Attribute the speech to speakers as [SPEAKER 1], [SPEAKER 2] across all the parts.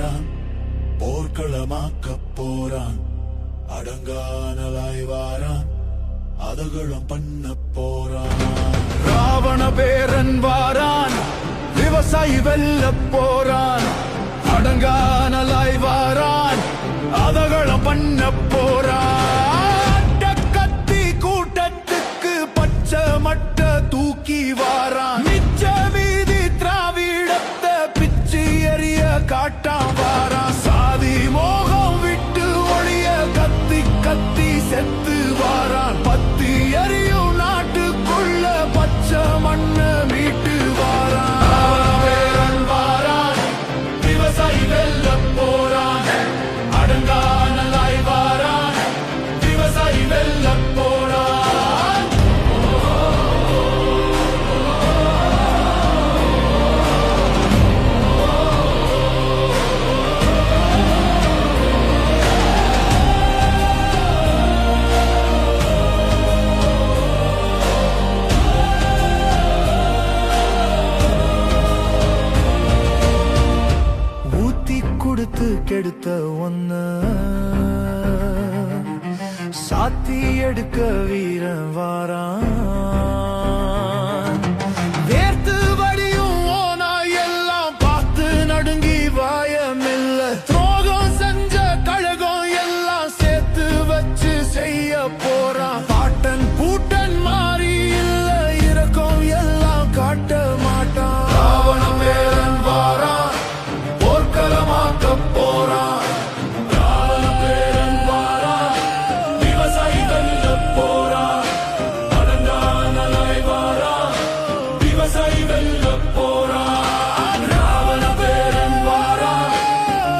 [SPEAKER 1] வாரான், போர்க்களமாக்க போறான். அடங்கானலாய் வாரான், அதகளும் பண்ண போறான். ராவண பேரன் வாரான், விவசாயி வெல்ல போறான். அடங்கானலாய் வாரான், அதகளும் பண்ண போறான். கத்தி கூட்டத்துக்கு பச்சை மட்ட தூக்கி வாரான். மிச்ச மீதி திராவிடத்தை பிச்சு எறிய காட்டான் வாரான். சாதி மோகம் விட்டு ஒழிய கத்தி கத்தி செத்து வாரான். பத்தி எறியும் நாட்டுக்குள்ள பச்சை மண்ண மீட்டு வாரான். வாரான், விவசாயி வெல்ல போறான். அடங்கானலாய் வாரான், விவசாயி வெல்ல போறான். கொடுத்து கெடுத்த ஒன்ன சாத்தி எடுக்க வீரன் வாரான். வேர்த்து வடியும் ஓனா எல்லாம் பார்த்து நடுங்கி வாயமில்ல. துரோகம் செஞ்ச கழகம் எல்லாம் சேர்த்து வச்சு செய்ய போறான். பாட்டன் பூட்டன் மாறி இல்ல, இறக்கம் எல்லாம் காட்ட மாட்டான். ராவண பேரன் வாரான், போர்க்களமாக்க போறான். ராவண பேரன் வாரான், விவசாயி வெல்ல போறான். அடங்கானலாய் வாரான், விவசாயி வெல்ல போறான். ராவண பேரன் வாரான்,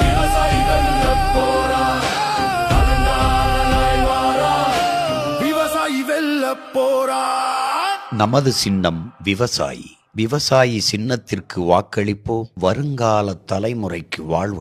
[SPEAKER 1] விவசாயி வெல்ல போறான். அடங்கானலாய் வாரான், விவசாயி வெல்ல போறான்.
[SPEAKER 2] நமது சின்னம் விவசாயி. விவசாயி சின்னத்திற்கு வாக்களிப்போம், வருங்கால தலைமுறைக்கு வாழ்வு.